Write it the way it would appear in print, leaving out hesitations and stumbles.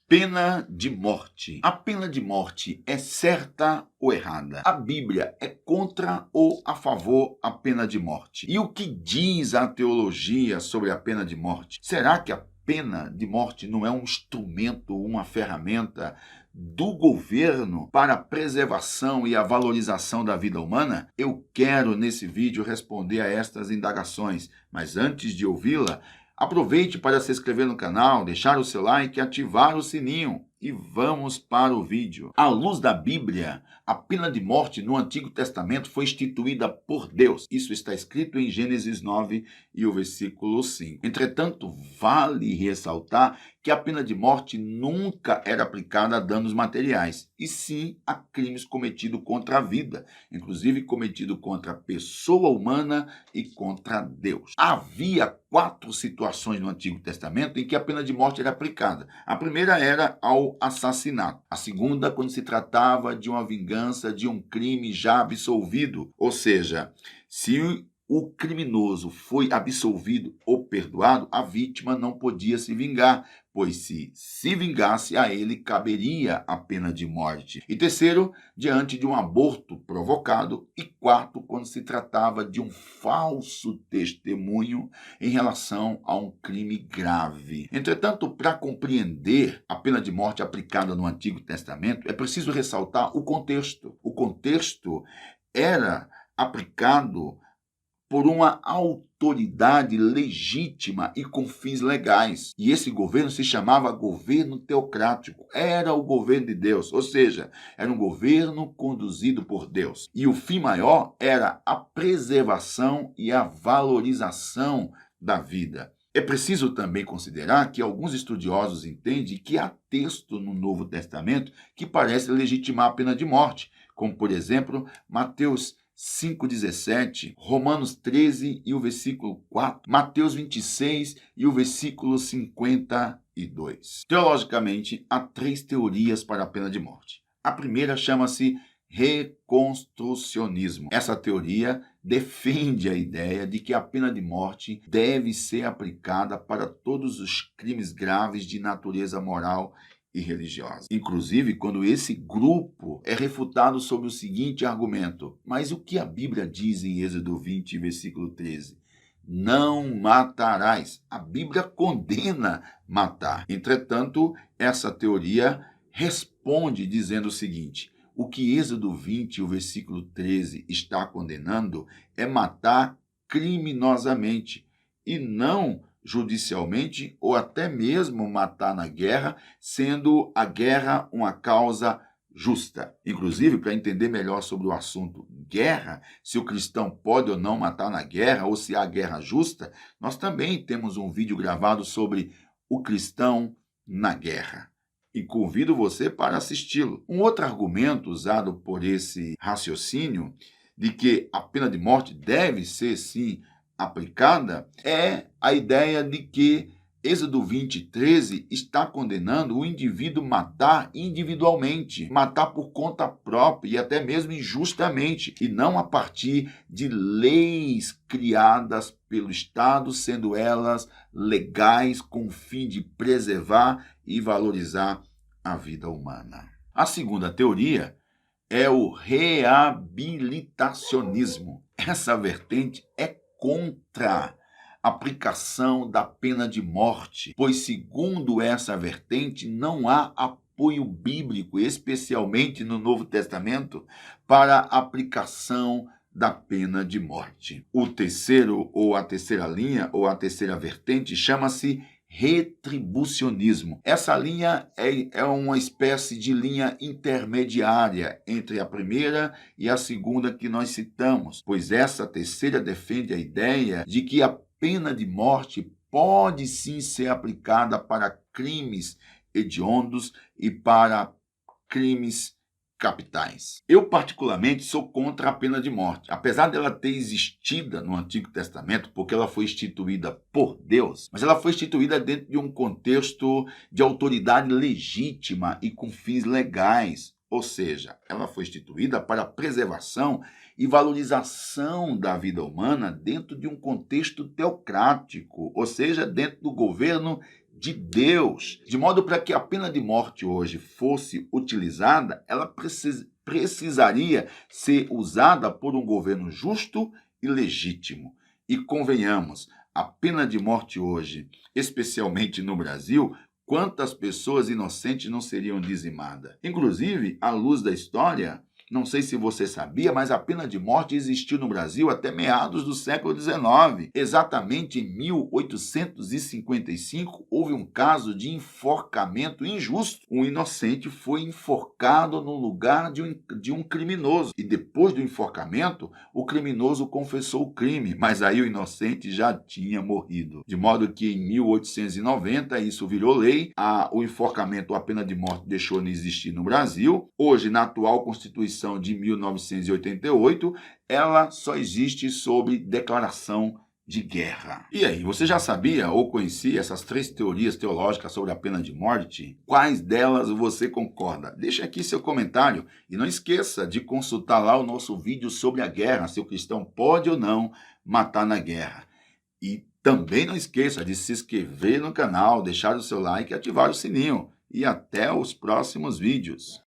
Pena de morte. A pena de morte é certa ou errada? A Bíblia é contra ou a favor da pena de morte? E o que diz a teologia sobre a pena de morte? Será que a pena de morte não é um instrumento, uma ferramenta do governo para a preservação e a valorização da vida humana? Eu quero, nesse vídeo, responder a estas indagações, mas antes de ouvi-la, aproveite para se inscrever no canal, deixar o seu like e ativar o sininho. E vamos para o vídeo. À luz da Bíblia, a pena de morte no Antigo Testamento foi instituída por Deus. Isso está escrito em Gênesis 9 e o versículo 5. Entretanto, vale ressaltar que a pena de morte nunca era aplicada a danos materiais, e sim a crimes cometidos contra a vida, inclusive cometido contra a pessoa humana e contra Deus. Havia 4 situações no Antigo Testamento em que a pena de morte era aplicada. A primeira era ao assassinato. A segunda, quando se tratava de uma vingança de um crime já absolvido, ou seja, se o criminoso foi absolvido ou perdoado, a vítima não podia se vingar, pois se vingasse, a ele caberia a pena de morte. E terceiro, diante de um aborto provocado. E quarto, quando se tratava de um falso testemunho em relação a um crime grave. Entretanto, para compreender a pena de morte aplicada no Antigo Testamento, é preciso ressaltar o contexto. O contexto era aplicado por uma autoridade legítima e com fins legais. E esse governo se chamava governo teocrático. Era o governo de Deus, ou seja, era um governo conduzido por Deus. E o fim maior era a preservação e a valorização da vida. É preciso também considerar que alguns estudiosos entendem que há texto no Novo Testamento que parece legitimar a pena de morte, como, por exemplo, Mateus 5,17, Romanos 13 e o versículo 4, Mateus 26 e o versículo 52. Teologicamente, há 3 teorias para a pena de morte. A primeira chama-se reconstrucionismo. Essa teoria defende a ideia de que a pena de morte deve ser aplicada para todos os crimes graves de natureza moral e religiosa. Inclusive, quando esse grupo é refutado sobre o seguinte argumento: mas o que a Bíblia diz em Êxodo 20, versículo 13? Não matarás. A Bíblia condena matar. Entretanto, essa teoria responde dizendo o seguinte: o que Êxodo 20, o versículo 13, está condenando é matar criminosamente e não judicialmente ou até mesmo matar na guerra, sendo a guerra uma causa justa. Inclusive, para entender melhor sobre o assunto guerra, se o cristão pode ou não matar na guerra, ou se há guerra justa, nós também temos um vídeo gravado sobre o cristão na guerra. E convido você para assisti-lo. Um outro argumento usado por esse raciocínio de que a pena de morte deve ser, sim, aplicada é a ideia de que Êxodo 20, 13 está condenando o indivíduo matar individualmente, matar por conta própria e até mesmo injustamente, e não a partir de leis criadas pelo Estado, sendo elas legais com o fim de preservar e valorizar a vida humana. A segunda teoria é o reabilitacionismo. Essa vertente é contra a aplicação da pena de morte, pois, segundo essa vertente, não há apoio bíblico, especialmente no Novo Testamento, para a aplicação da pena de morte. O terceiro, ou a terceira linha, ou a terceira vertente, chama-se retribucionismo. Essa linha é uma espécie de linha intermediária entre a primeira e a segunda que nós citamos, pois essa terceira defende a ideia de que a pena de morte pode sim ser aplicada para crimes hediondos e para crimes capitais. Eu, particularmente, sou contra a pena de morte. Apesar dela ter existido no Antigo Testamento, porque ela foi instituída por Deus, mas ela foi instituída dentro de um contexto de autoridade legítima e com fins legais. Ou seja, ela foi instituída para a preservação e valorização da vida humana dentro de um contexto teocrático, ou seja, dentro do governo de Deus. De modo para que a pena de morte hoje fosse utilizada, ela precisaria ser usada por um governo justo e legítimo. E convenhamos, a pena de morte hoje, especialmente no Brasil, quantas pessoas inocentes não seriam dizimadas? Inclusive, à luz da história, não sei se você sabia, mas a pena de morte existiu no Brasil até meados do século XIX. Exatamente em 1855, houve um caso de enforcamento injusto. Um inocente foi enforcado no lugar de um criminoso. E depois do enforcamento, o criminoso confessou o crime, mas aí o inocente já tinha morrido. De modo que em 1890 isso virou lei, o enforcamento, a pena de morte deixou de existir no Brasil. Hoje, na atual Constituição de 1988, ela só existe sob declaração de guerra. E aí, você já sabia ou conhecia essas 3 teorias teológicas sobre a pena de morte? Quais delas você concorda? Deixa aqui seu comentário e não esqueça de consultar lá o nosso vídeo sobre a guerra, se o cristão pode ou não matar na guerra. E também não esqueça de se inscrever no canal, deixar o seu like e ativar o sininho. E até os próximos vídeos.